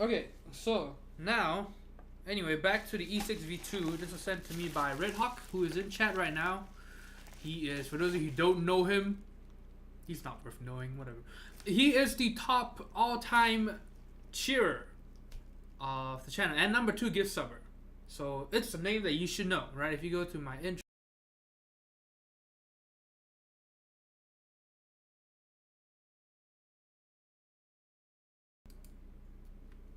Okay, so now, anyway, back to the E6-V2. This was sent to me by Red Hawk, who is in chat right now. He is, for those of you who don't know him, he's not worth knowing, whatever. He is the top all-time cheerer of the channel, and number 2 gift subber. So it's a name that you should know, right? If you go to my intro.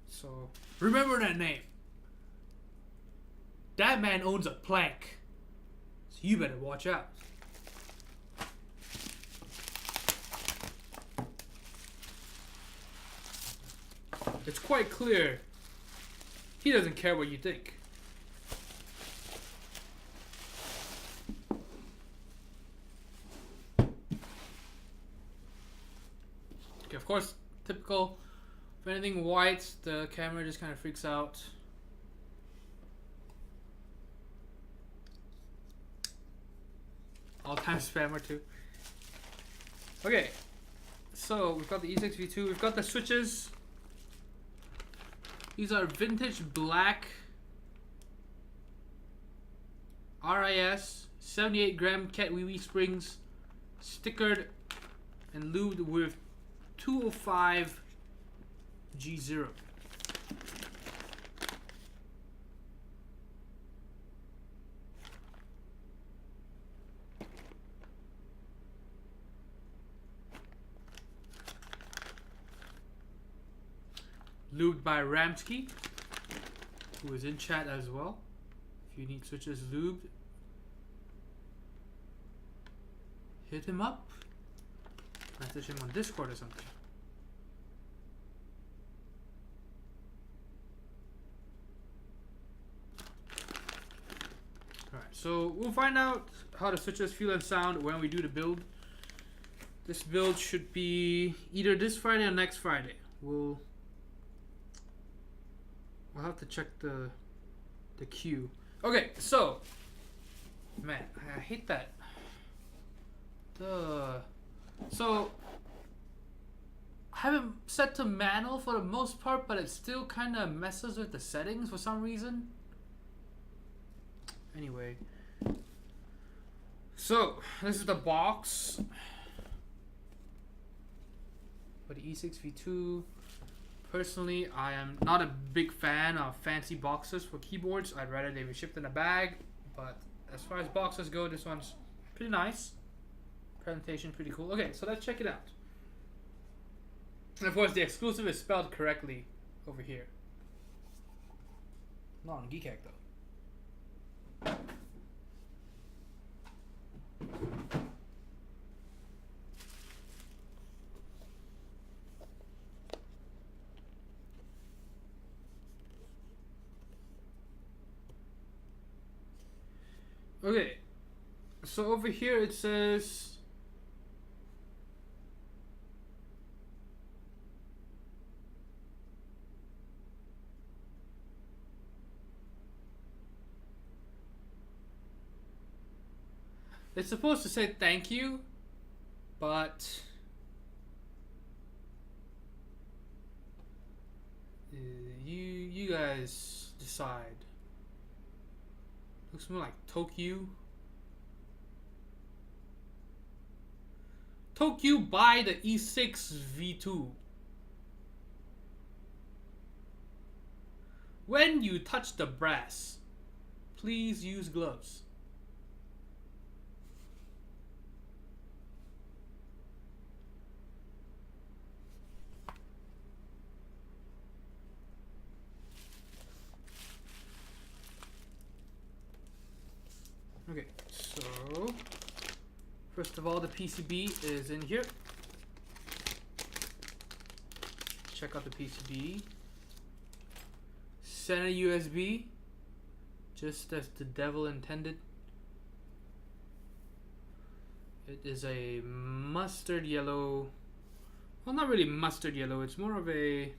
So remember that name. That man owns a plank. So you better watch out. It's quite clear he doesn't care what you think. Okay, of course, typical. If anything white, the camera just kind of freaks out. All-time spammer too. Okay, so we've got the E6-V2. We've got the switches. These are vintage black RIS 78 gram cat wee wee springs, stickered and lubed with 205 G0. Lubed by Ramsky, who is in chat as well. If you need switches lubed, hit him up. Message him on Discord or something. Alright, so we'll find out how the switches feel and sound when we do the build. This build should be either this Friday or next Friday. We'll have to check the queue. Okay, so man, I hate that. So I have it set to manual for the most part, but it still kind of messes with the settings for some reason. Anyway, so this is the box for the E6-V2. Personally, I am not a big fan of fancy boxes for keyboards. I'd rather they be shipped in a bag. But as far as boxes go, this one's pretty nice. Presentation pretty cool. Okay, so let's check it out. And of course, the exclusive is spelled correctly over here. Not on Geek Hack though. Okay, so over here it says it's supposed to say thank you, but you guys decide. Looks more like Tokyo. Tokyo by the E6-V2. When you touch the brass, please use gloves. Okay, so first of all, the PCB is in here. Check out the PCB. Center USB, just as the devil intended. It is a mustard yellow. Well, not really mustard yellow. It's more of a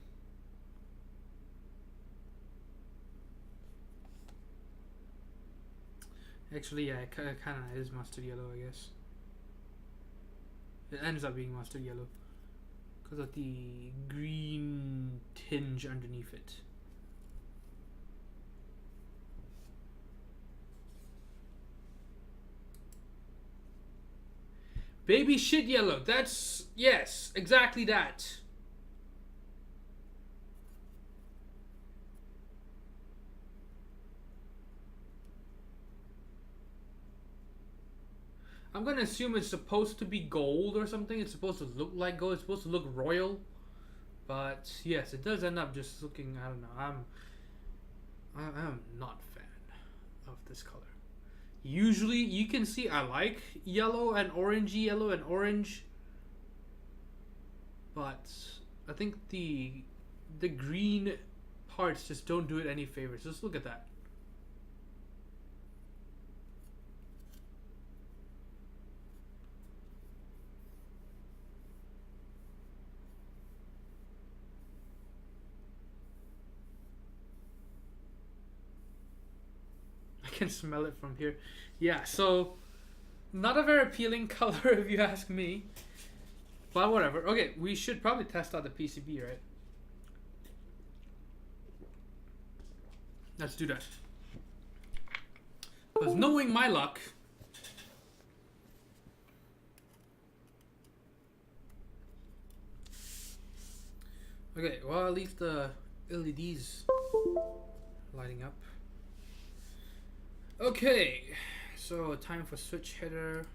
actually, yeah, it kind of is mustard yellow, I guess. It ends up being mustard yellow because of the green tinge underneath it. Baby shit yellow. That's, yes, exactly that. I'm gonna assume it's supposed to be gold or something. It's supposed to look like gold. It's supposed to look royal. But yes, it does end up just looking, I don't know. I'm not a fan of this color. Usually you can see I like yellow and orangey yellow and orange. But I think the green parts just don't do it any favors. Just look at that. I can smell it from here. Yeah, so not a very appealing color if you ask me. But whatever. Okay, we should probably test out the PCB, right? Let's do that. Because knowing my luck, okay, well, at least the LEDs lighting up. Okay, so time for switch header.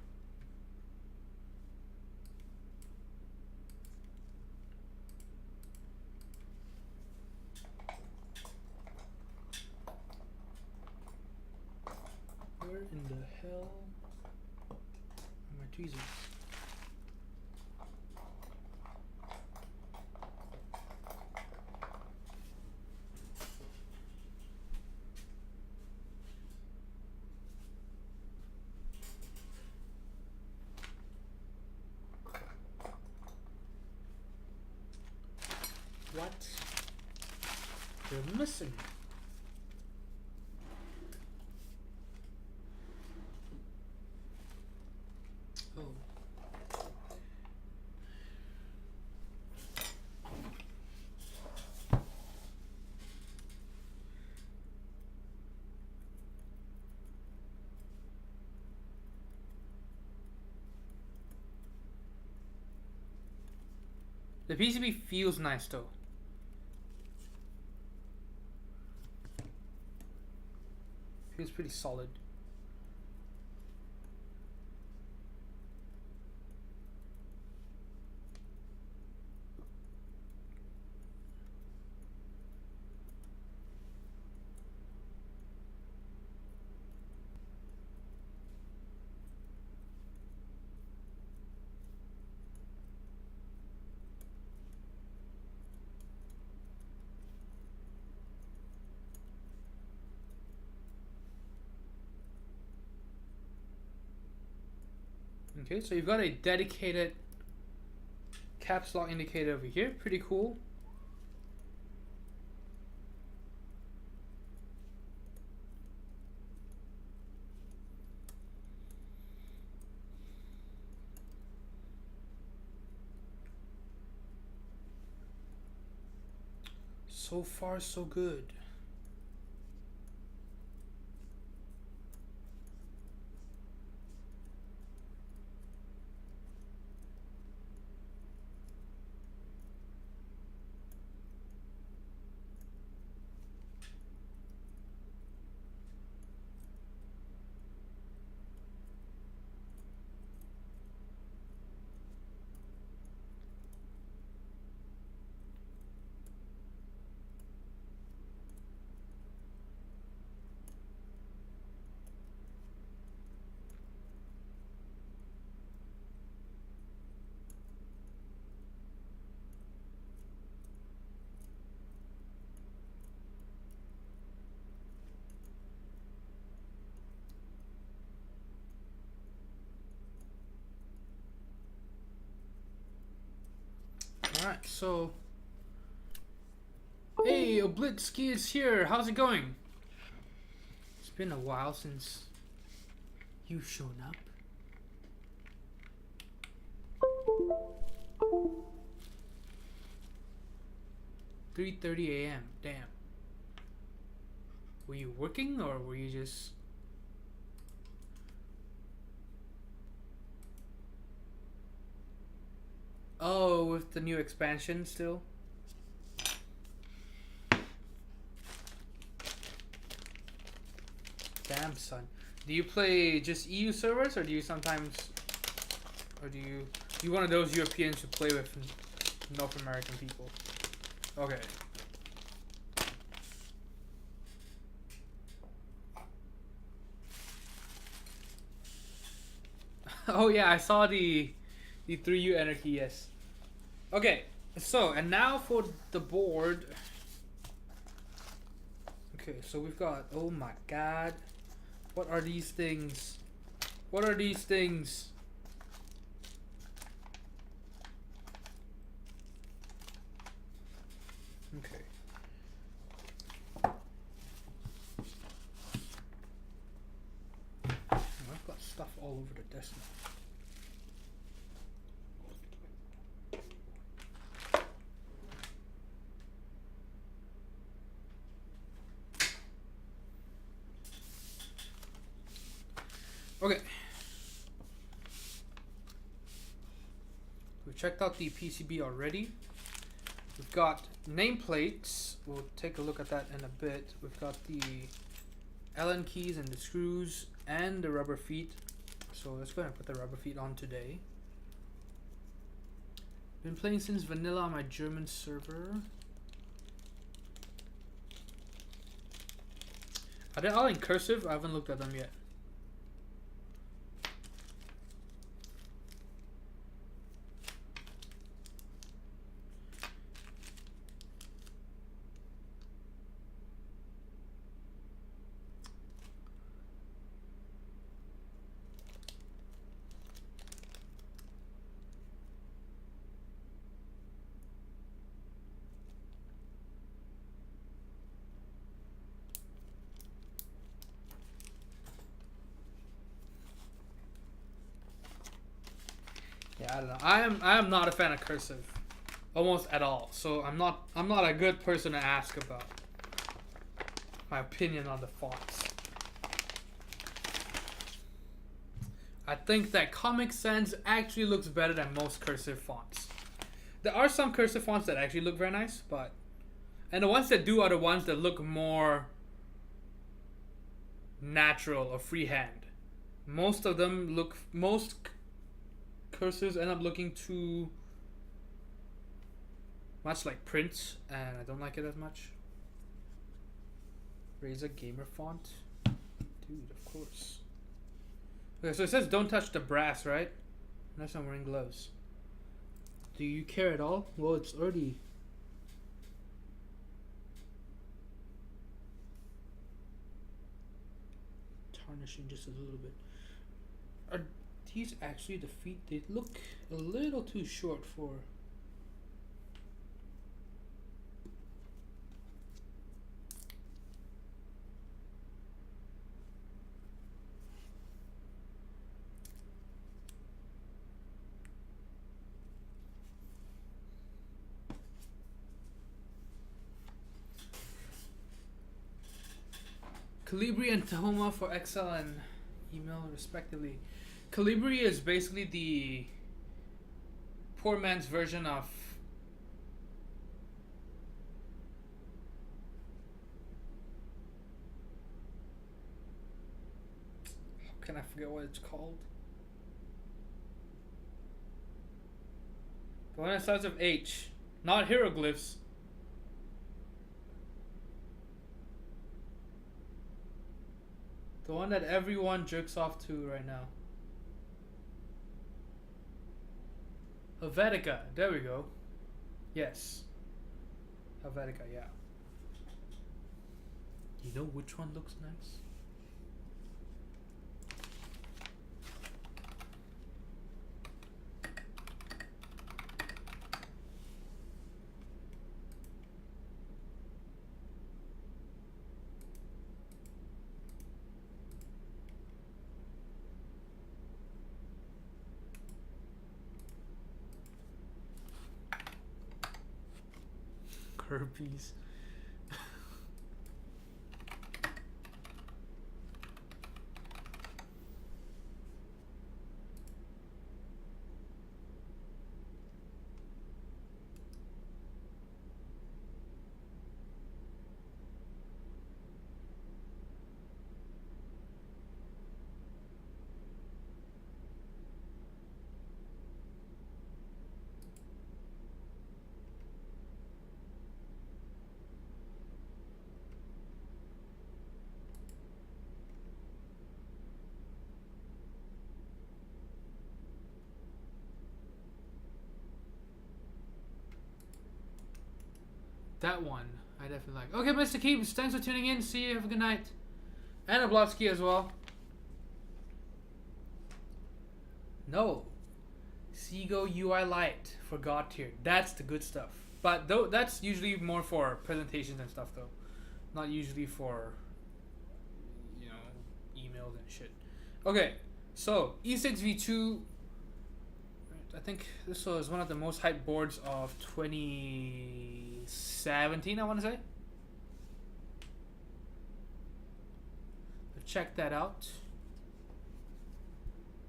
Where in the hell are my tweezers? What? They're missing. Oh. The PCB feels nice though. Feels pretty solid. Okay, so you've got a dedicated caps lock indicator over here. Pretty cool. So far, so good. Alright, so hey, Oblitsky is here. How's it going? It's been a while since you've shown up. 3:30 a.m. Damn. Were you working or were you just... Oh, with the new expansion still? Damn, son. Do you play just EU servers or do you sometimes... Or do you one of those Europeans who play with North American people? Okay. Oh yeah, I saw the 3U Anarchy, yes. Okay, so, and now for the board. Okay, so we've got, oh my god. What are these things? What are these things? Okay. I've got stuff all over the desk now. Okay. We checked out the PCB already. We've got nameplates. We'll take a look at that in a bit. We've got the Allen keys and the screws and the rubber feet. So let's go ahead and put the rubber feet on today. Been playing since vanilla on my German server. Are they all in cursive? I haven't looked at them yet. Yeah, I don't know. I am not a fan of cursive, almost at all. So I'm not a good person to ask about my opinion on the fonts. I think that Comic Sans actually looks better than most cursive fonts. There are some cursive fonts that actually look very nice, and the ones that do are the ones that look more natural or freehand. Most cursives end up looking too much like print, and I don't like it as much. Razer Gamer font, dude, of course. Okay, so it says don't touch the brass, right? Unless I'm wearing gloves. Do you care at all? Well, it's already... tarnishing just a little bit. Are these actually the feet? They look a little too short for... Calibri and Tahoma for Excel and email respectively. Calibri is basically the poor man's version of how can I forget what it's called? The one that starts with H, not hieroglyphs. The one that everyone jerks off to right now. Helvetica, there we go. Yes. Helvetica, yeah. You know which one looks nice? Herpes. That one, I definitely like. Okay, Mr. Keeps, thanks for tuning in. See you. Have a good night. And a Blotsky as well. No. Seago UI Lite for God tier. That's the good stuff. But though that's usually more for presentations and stuff, though. Not usually for, you know, emails and shit. Okay, so E6-V2. I think this was one of the most hyped boards of 2017, I want to say. Check that out.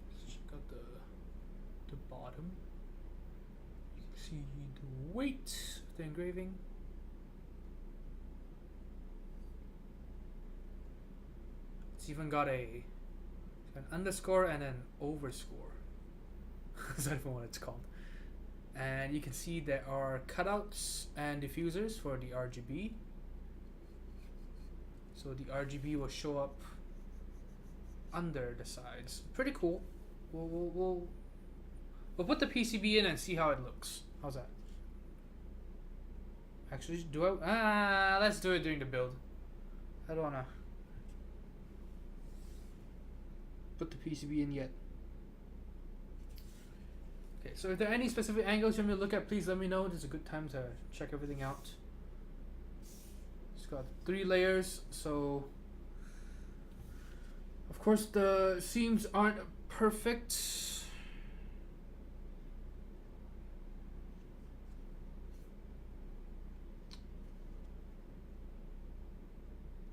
Let's check out the bottom. You can see the weight of the engraving. It's even got an underscore and an overscore. That's not even what it's called. And you can see there are cutouts and diffusers for the RGB. So the RGB will show up under the sides. Pretty cool. We'll put the PCB in and see how it looks. How's that? Actually, do I? Let's do it during the build. I don't wanna put the PCB in yet. Okay, so if there are any specific angles you want me to look at, please let me know. This is a good time to check everything out. It's got 3 layers, so of course the seams aren't perfect.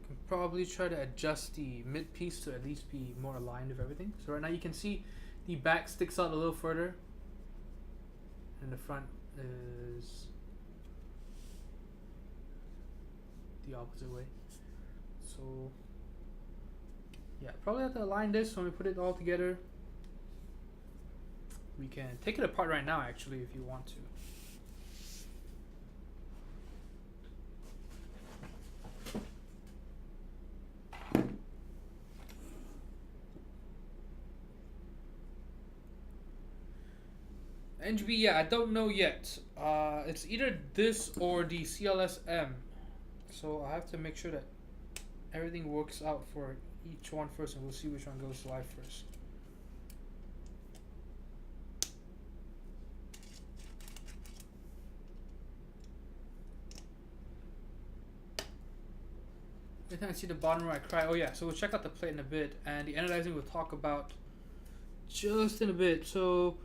Can probably try to adjust the mid piece to at least be more aligned with everything. So right now you can see the back sticks out a little further. And the front is the opposite way. So yeah, probably have to align this when we put it all together. We can take it apart right now actually if you want to. NGB, yeah, I don't know yet. It's either this or the CLSM. So I have to make sure that everything works out for each one first, and we'll see which one goes live first. Every time I see the bottom row, I cry. Oh yeah, so we'll check out the plate in a bit, and the anodizing we'll talk about just in a bit. So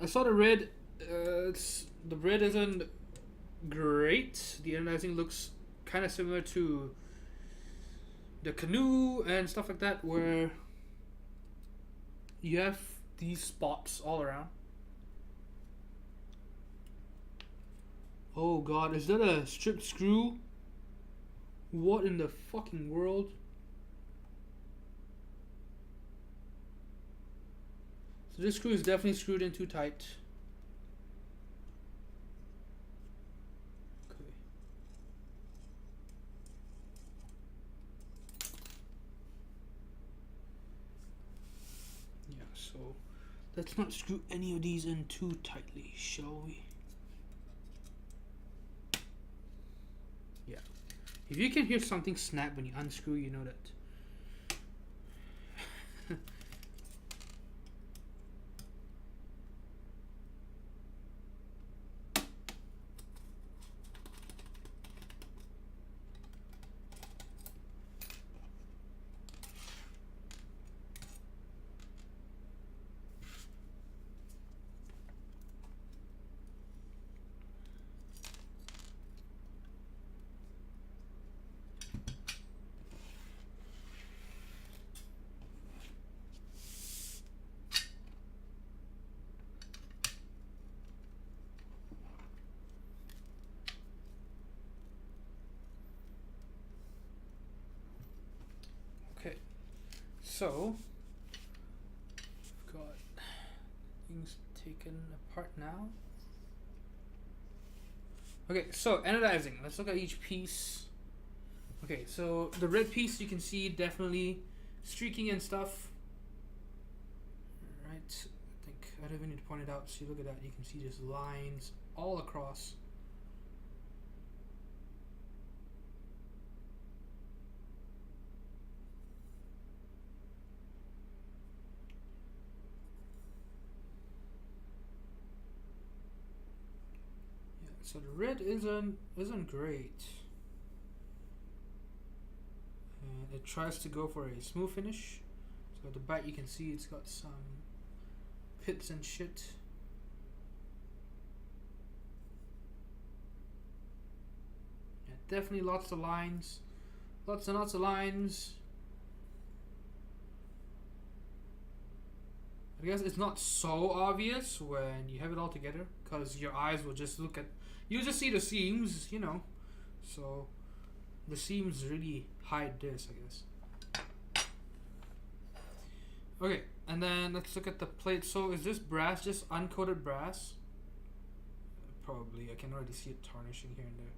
I saw the red. The red isn't great. The anodizing looks kind of similar to the canoe and stuff like that, where you have these spots all around. Oh god, is that a stripped screw? What in the fucking world? So this screw is definitely screwed in too tight. Okay. Yeah, so let's not screw any of these in too tightly, shall we? Yeah. If you can hear something snap when you unscrew, you know that. so we've got things taken apart now. Okay, so anodizing. Let's look at each piece. Okay, so the red piece you can see definitely streaking and stuff. Right, I think I don't even need to point it out. See, look at that. You can see just lines all across. Yeah, so the red isn't great. And it tries to go for a smooth finish. So at the back you can see it's got some pits and shit. Yeah, definitely lots of lines. Lots and lots of lines. I guess it's not so obvious when you have it all together, because your eyes will just look at, you just see the seams, you know. So the seams really hide this, I guess. Okay, and then let's look at the plate. So is this brass just uncoated brass? Probably. I can already see it tarnishing here and there.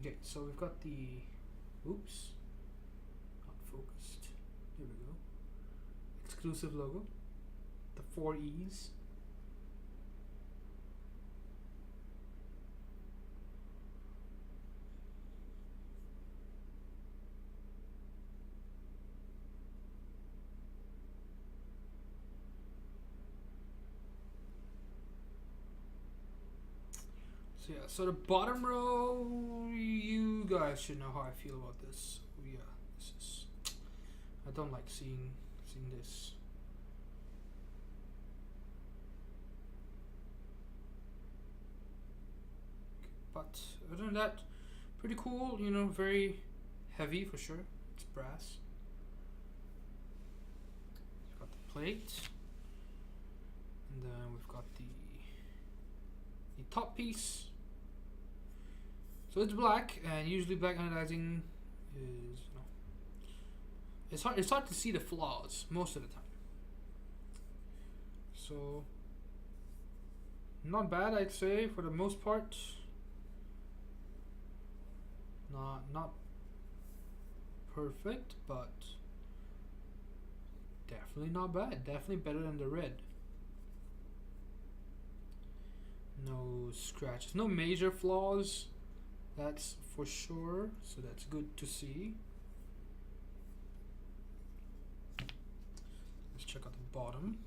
Okay, so we've got the, oops, not focused. There we go. Exclusive logo, the 4 E's. So yeah, so the bottom row, you guys should know how I feel about this. So yeah, this is, I don't like seeing this. But other than that, pretty cool, you know, very heavy for sure. It's brass. We've got the plate. And then we've got the top piece. So it's black, and usually black anodizing is, you know, it's hard to see the flaws most of the time. So not bad, I'd say, for the most part. Not perfect, but definitely not bad. Definitely better than the red. No scratches, no major flaws, that's for sure, so that's good to see. Let's check out the bottom.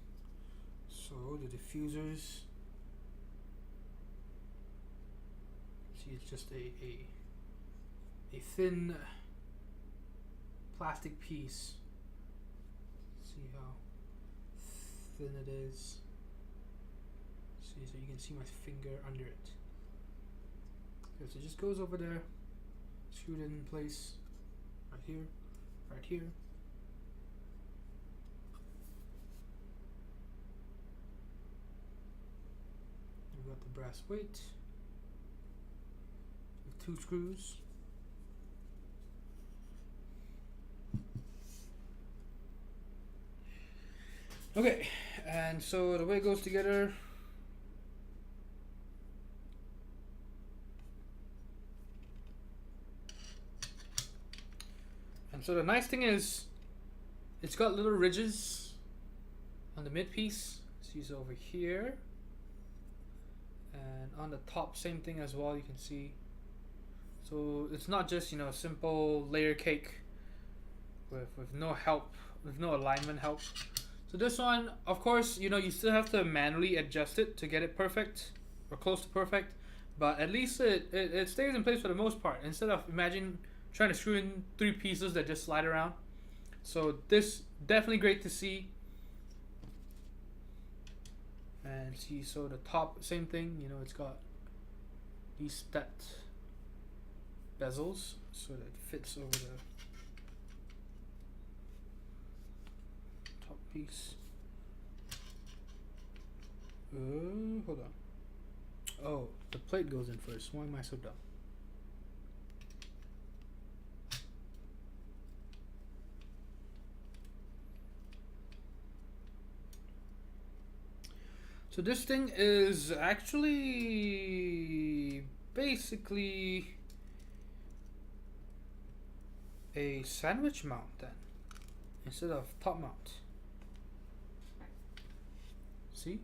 So the diffusers, see, it's just a thin plastic piece. See how thin it is. See, so you can see my finger under it. Okay, so it just goes over there, screwed in place, right here, right here. We've got the brass weight with 2 screws. Okay, and so the way it goes together, and so the nice thing is it's got little ridges on the mid piece. See, it's over here, and on the top same thing as well, you can see. So it's not just, you know, simple layer cake with no help, with no alignment help. So this one, of course, you know, you still have to manually adjust it to get it perfect or close to perfect, but at least it stays in place for the most part, instead of, imagine trying to screw in 3 pieces that just slide around. So this definitely great to see. And see, so the top, same thing, you know, it's got these stepped bezels so that it fits over the top piece. Hold on. Oh, the plate goes in first. Why am I so dumb? So this thing is actually basically a sandwich mount then, instead of top mount. See?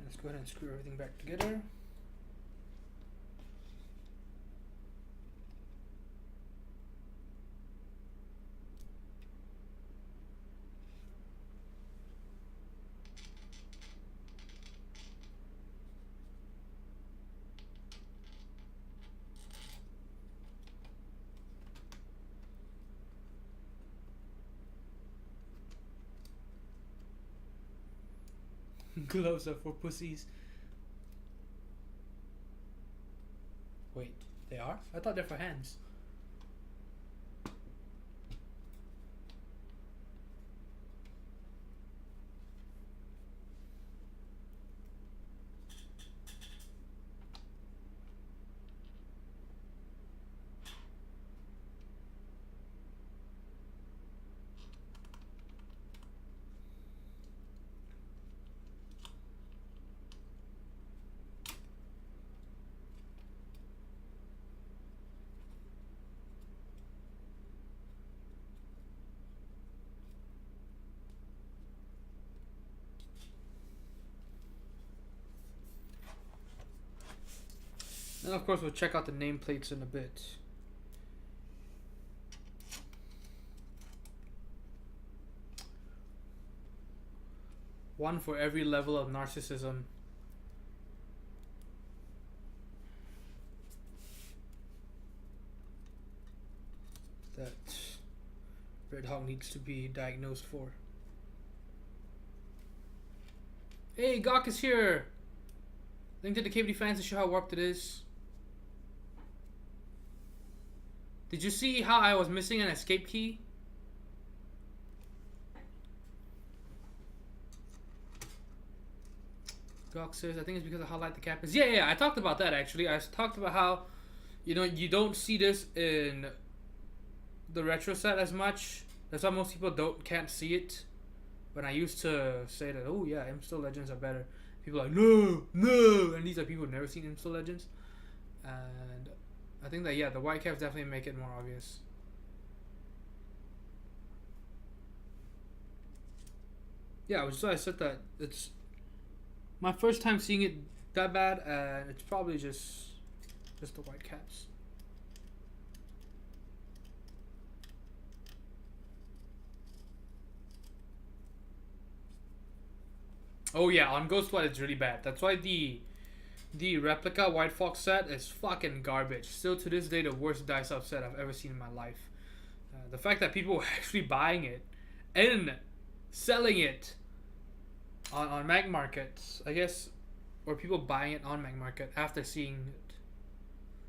Let's go ahead and screw everything back together. Gloves are for pussies. Wait, they are? I thought they're for hands. And of course we'll check out the nameplates in a bit. One for every level of narcissism. That Red Hawk needs to be diagnosed for. Hey, Gawk is here! Link to the KBD fans to show how warped it is. Did you see how I was missing an escape key? Gawk says, I think it's because of how light the cap is. Yeah, I talked about that actually. I talked about how, you know, you don't see this in the retro set as much. That's why most people can't see it. When I used to say that, oh yeah, Imsto Legends are better. People are like, no, and these are people who've never seen Imsto Legends. And I think that, yeah, the white caps definitely make it more obvious. Yeah, which is why I said that it's my first time seeing it that bad, and it's probably just the white caps. Oh yeah, on Ghost White it's really bad. That's why the replica White Fox set is fucking garbage. Still to this day the worst dice up set I've ever seen in my life. The fact that people were actually buying it and selling it on Mag Markets, I guess, or people buying it on Mag Market after seeing it.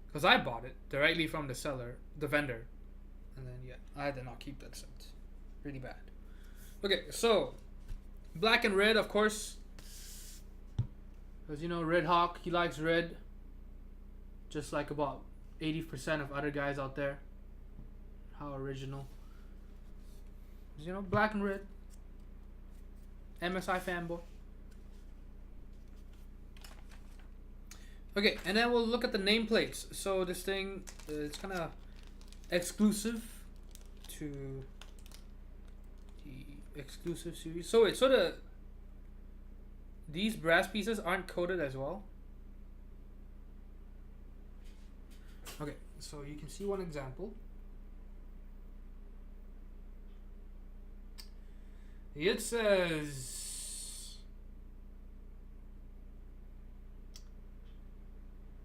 Because I bought it directly from the seller, the vendor. And then yeah, I did not keep that set. Really bad. Okay, so black and red, of course. Because, you know, Red Hawk, he likes red. Just like about 80% of other guys out there. How original. You know, black and red. MSI fanboy. Okay, and then we'll look at the nameplates. So this thing, it's kind of exclusive to the exclusive series. So wait, so these brass pieces aren't coated as well? Okay, so you can see one example. It says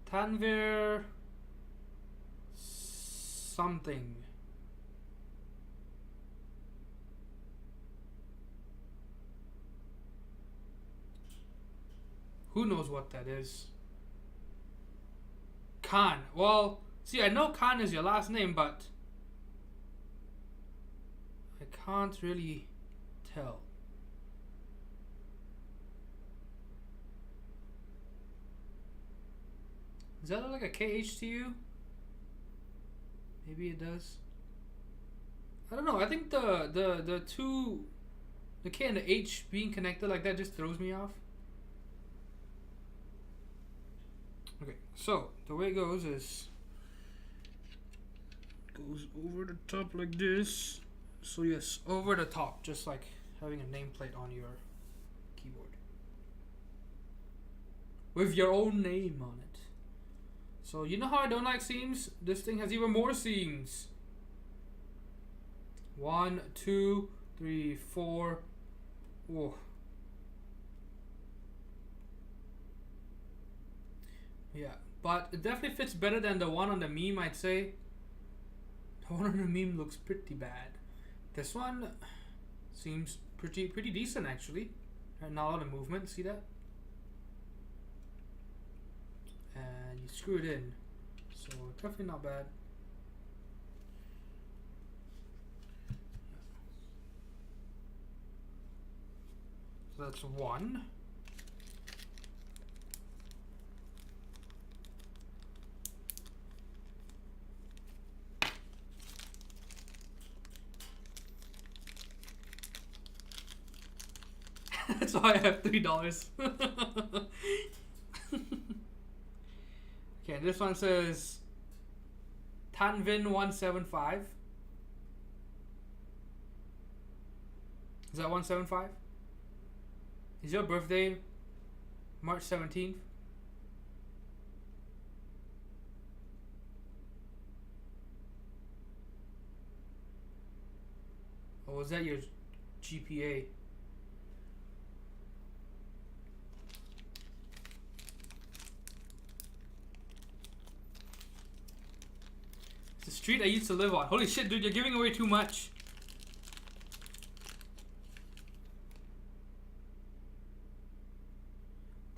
Tanvir something. Who knows what that is? Khan. Well, see, I know Khan is your last name, but I can't really tell. Does that look like a KH to you? Maybe it does. I don't know. I think the two, the K and the H being connected like that just throws me off. Okay, so the way it goes is goes over the top like this. So yes, over the top, just like having a nameplate on your keyboard with your own name on it. So you know how I don't like seams? This thing has even more seams. 1, 2, 3, 4. Whoa. Yeah, but it definitely fits better than the one on the meme, I'd say. The one on the meme looks pretty bad. This one seems pretty decent actually. And not a lot of movement, see that? And you screw it in. So definitely not bad. So that's one. That's why I have $3. Okay, this one says Tanvin175. Is that 175? Is your birthday March 17th? Or was that your GPA? It's the street I used to live on. Holy shit, dude, you're giving away too much.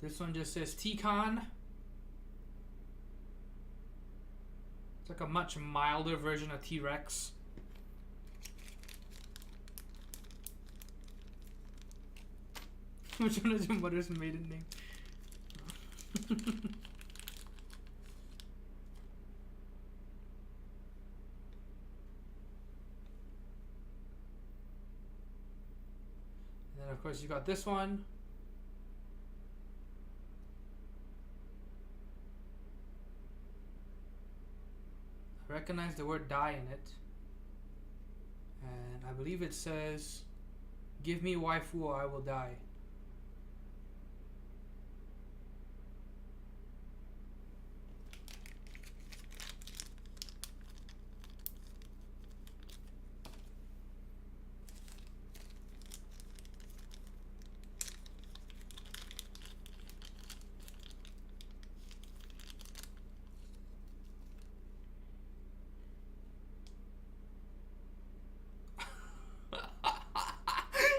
This one just says T-Con. It's like a much milder version of T-Rex. Which one is your mother's maiden name? And then of course you got this one. I recognize the word die in it. And I believe it says, "Give me waifu or I will die."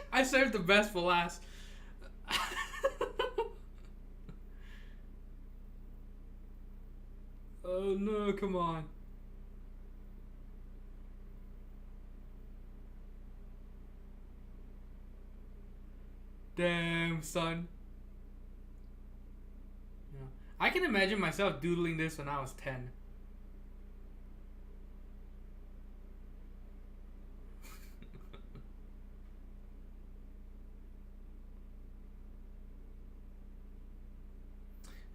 I saved the best for last. Oh no, come on. Damn, son. Yeah. I can imagine myself doodling this when I was 10.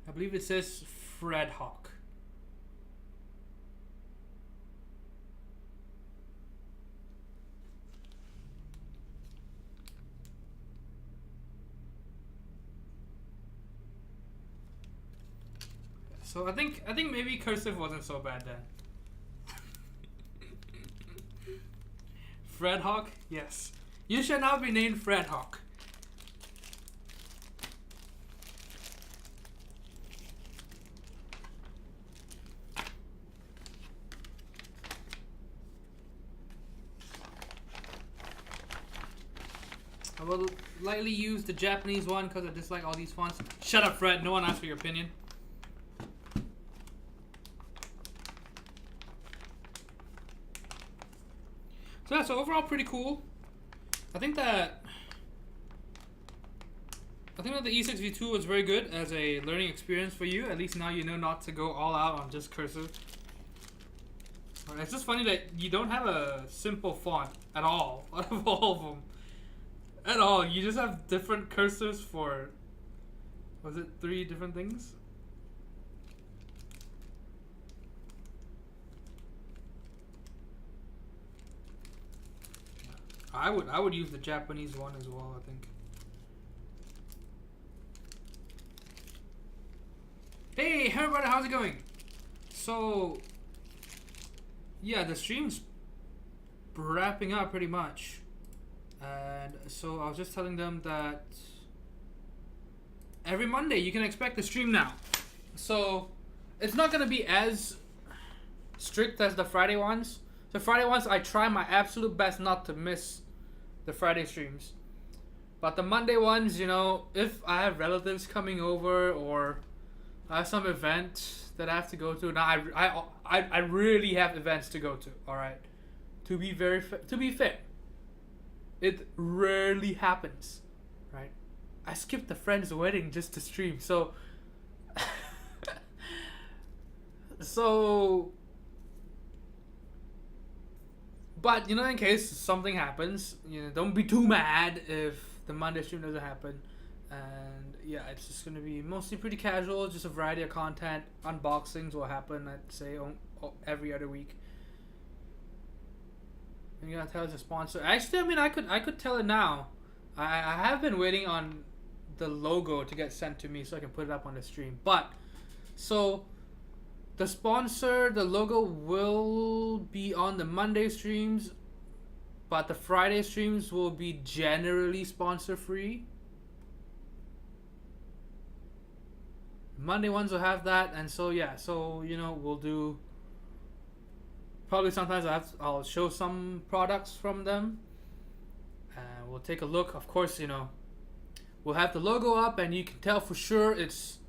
I believe it says Fred Hawk. So I think maybe cursive wasn't so bad then. Fred Hawk? Yes. You should now be named Fred Hawk. I will lightly use the Japanese one because I dislike all these fonts. Shut up, Fred. No one asked for your opinion. So yeah, so overall pretty cool. I think that the E6-V2 was very good as a learning experience for you. At least now you know not to go all out on just cursive. It's just funny that you don't have a simple font at all out of all of them. At all. You just have different cursors for, was it 3 different things? I would use the Japanese one as well, I think. Hey everybody, how's it going? So yeah, the stream's wrapping up pretty much. And so I was just telling them that every Monday you can expect the stream now. So it's not gonna be as strict as the Friday ones. The Friday ones, I try my absolute best not to miss the Friday streams. But the Monday ones, you know, if I have relatives coming over or I have some event that I have to go to. Now I really have events to go to. All right, to be fair, it rarely happens, right? I skipped a friend's wedding just to stream, so so. But you know, in case something happens, you know, don't be too mad if the Monday stream doesn't happen. And yeah, it's just gonna be mostly pretty casual, just a variety of content. Unboxings will happen, I'd say, every other week. And you gotta tell us a sponsor. Actually, I mean, I could tell it now. I have been waiting on the logo to get sent to me so I can put it up on the stream. But so the sponsor, the logo will be on the Monday streams, but the Friday streams will be generally sponsor free. Monday ones will have that, and so yeah, so you know, we'll do probably sometimes I'll show some products from them, and we'll take a look. Of course, you know, we'll have the logo up, and you can tell for sure it's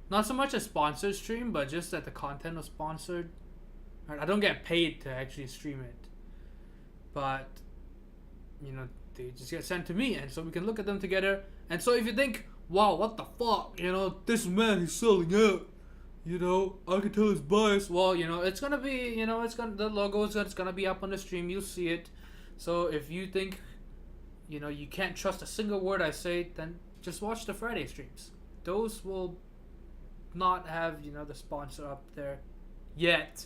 not so much a sponsored stream, but just that the content was sponsored. Right? I don't get paid to actually stream it, but you know, they just get sent to me, and so we can look at them together. And so if you think, wow, what the fuck, you know, this man is selling out, you know, I can tell he's biased. Well, you know, it's gonna be, you know, the logo it's gonna be up on the stream, you'll see it. So if you think, you know, you can't trust a single word I say, then just watch the Friday streams. Those will not have, you know, the sponsor up there yet.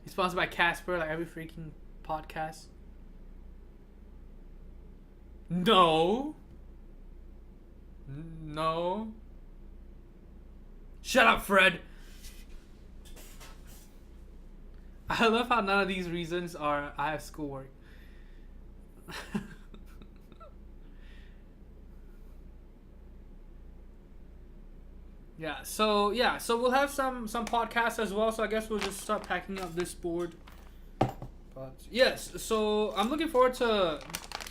He's sponsored by Casper, like every freaking podcast. No. Shut up, Fred. I love how none of these reasons are I have schoolwork. So we'll have some podcasts as well. So I guess we'll just start packing up this board. But yes, so I'm looking forward to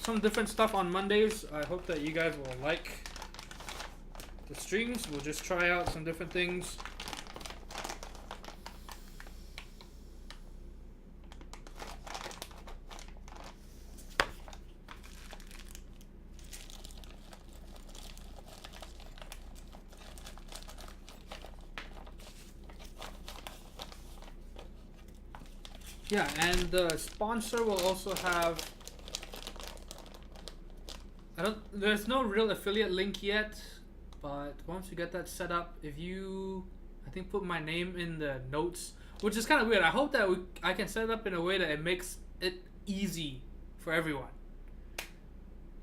some different stuff on Mondays. I hope that you guys will like the streams. We'll just try out some different things. Yeah, and the sponsor will also have, there's no real affiliate link yet, but once we get that set up, if you, I think, put my name in the notes, which is kind of weird. I hope that I can set it up in a way that it makes it easy for everyone.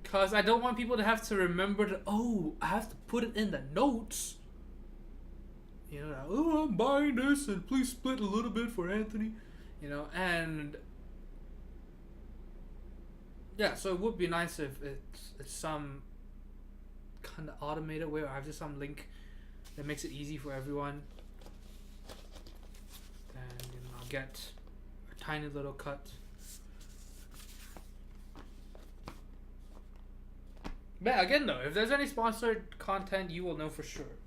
Because I don't want people to have to remember that, oh, I have to put it in the notes. You know, oh, I'm buying this and please split a little bit for Anthony. You know, and yeah, so it would be nice if it's some kind of automated way, or I have just some link that makes it easy for everyone. And you know, I'll get a tiny little cut. But again, though, if there's any sponsored content, you will know for sure.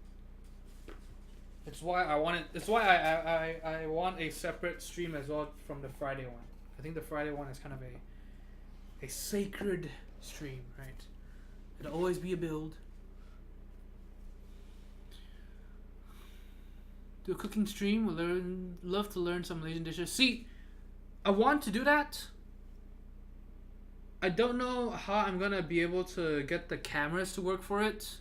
It's why I want it. It's why I want a separate stream as well from the Friday one. I think the Friday one is kind of a sacred stream, right? It'll always be a build. do a cooking stream. Love to learn some Malaysian dishes. See, I want to do that. I don't know how I'm gonna be able to get the cameras to work for it.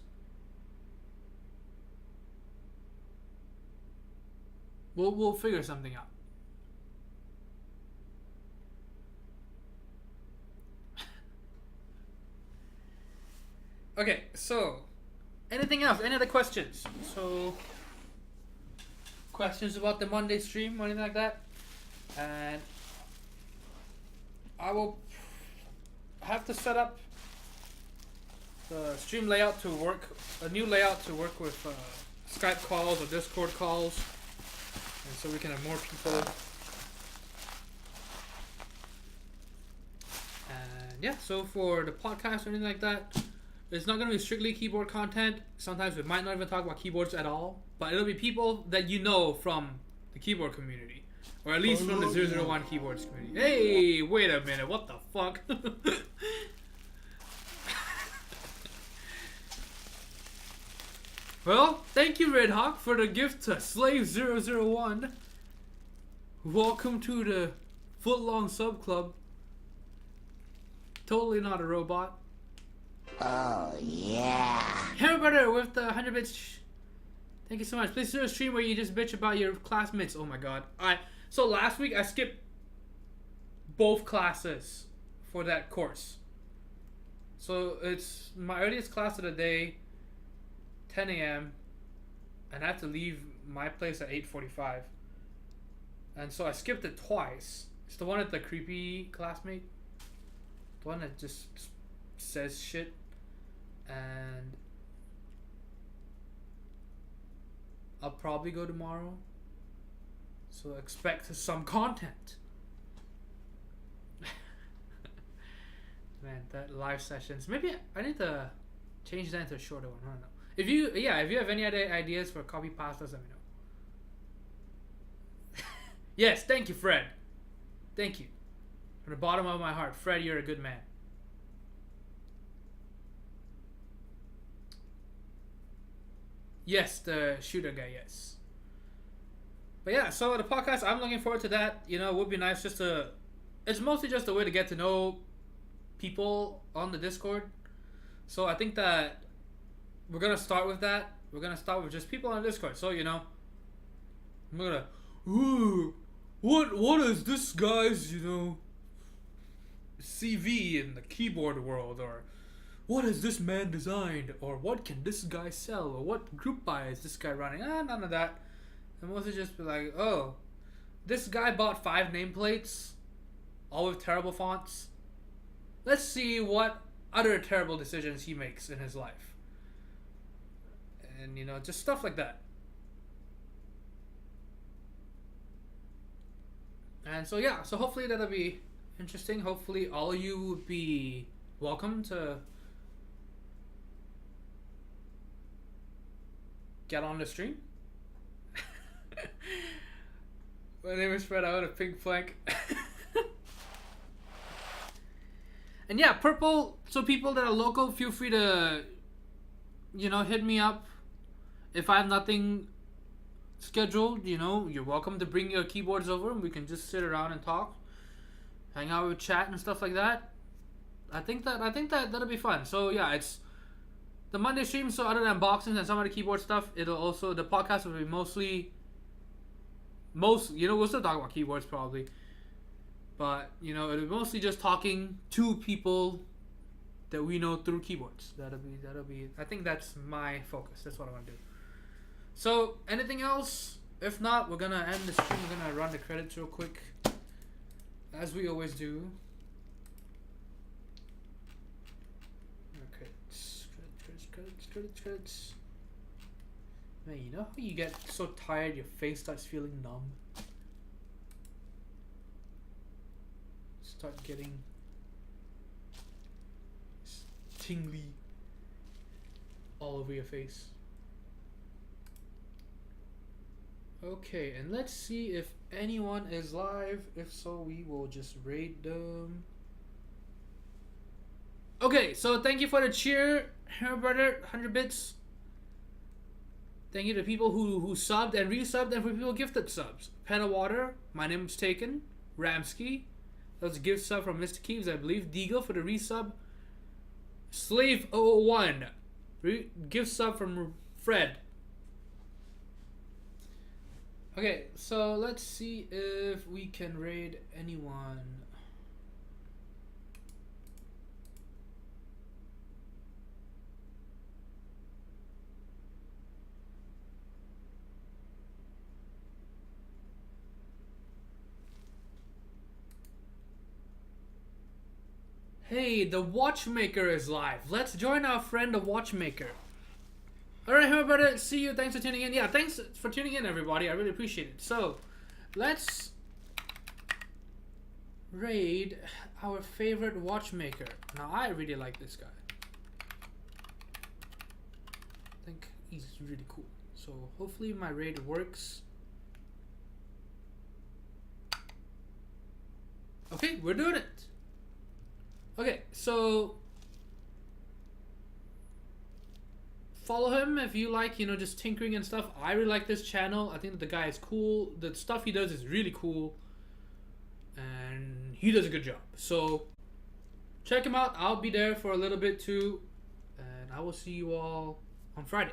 We'll figure something out. Okay, so anything else? Any other questions? So questions about the Monday stream or anything like that? And I will have to set up the stream layout to work, a new layout to work with Skype calls or Discord calls, and so we can have more people. And yeah, so for the podcast or anything like that, it's not going to be strictly keyboard content. Sometimes we might not even talk about keyboards at all, but it'll be people that you know from the keyboard community, or at least from the 001 keyboards community. Hey, wait a minute, what the fuck? Well, thank you, Red Hawk, for the gift to Slave001. Welcome to the Footlong Sub Club. Totally not a robot. Oh, yeah. Hey, brother, with the 100 bits. Thank you so much. Please do a stream where you just bitch about your classmates. Oh my god. Alright, so last week I skipped both classes for that course. So it's my earliest class of the day, 10 a.m. and I have to leave my place at 8:45. And so I skipped it twice. It's the one with the creepy classmate. The one that just says shit. And I'll probably go tomorrow. So expect some content. Man, that live sessions. Maybe I need to change that into a shorter one. I don't know. If you have any other ideas for copy pastas, let me know. Yes, thank you, Fred. Thank you. From the bottom of my heart, Fred, you're a good man. Yes, the shooter guy, yes. But yeah, so the podcast, I'm looking forward to that. You know, it would be nice just to... It's mostly just a way to get to know people on the Discord. So I think that we're going to start with that. We're going to start with just people on the Discord. So, you know, I'm going to... Ooh, what is this guy's, you know, CV in the keyboard world? Or... what has this man designed? Or what can this guy sell? Or what group buy is this guy running? None of that. And mostly just be like, oh, this guy bought 5 nameplates, all with terrible fonts. Let's see what other terrible decisions he makes in his life. And, you know, just stuff like that. And so, yeah, so hopefully that'll be interesting. Hopefully all of you would be welcome to get on the stream. My name is Fred. I own a pink flank. And yeah, purple. So people that are local, feel free to, you know, hit me up. If I have nothing scheduled, you know, you're welcome to bring your keyboards over and we can just sit around and talk, hang out with chat and stuff like that. I think that'll be fun. So yeah, it's the Monday stream. So other than unboxings and some of the keyboard stuff, it'll also, the podcast will be you know, we'll still talk about keyboards probably, but you know, it'll be mostly just talking to people that we know through keyboards. That'll be I think that's my focus. That's what I want to do. So anything else? If not, we're gonna end the stream. We're gonna run the credits real quick, as we always do. Credits. Man, you know how you get so tired your face starts feeling numb? Start getting tingly all over your face. Okay, and let's see if anyone is live. If so, we will just raid them. Okay, so thank you for the cheer, brother. 100 bits. Thank you to people who subbed and resubbed, and for people who gifted subs. Pen of Water, my name's taken. Ramsky, that was a gift sub from Mr. Keeves, I believe. Deagle for the resub. Slave001, gift sub from Fred. Okay, so let's see if we can raid anyone. Hey, the Watchmaker is live. Let's join our friend, the Watchmaker. Alright, how about it? See you. Thanks for tuning in. Yeah, thanks for tuning in, everybody. I really appreciate it. So, let's raid our favorite Watchmaker. Now, I really like this guy. I think he's really cool. So, hopefully my raid works. Okay, we're doing it. Okay, so follow him if you like, you know, just tinkering and stuff. I really like this channel. I think that the guy is cool. The stuff he does is really cool. And he does a good job. So check him out. I'll be there for a little bit too. And I will see you all on Friday.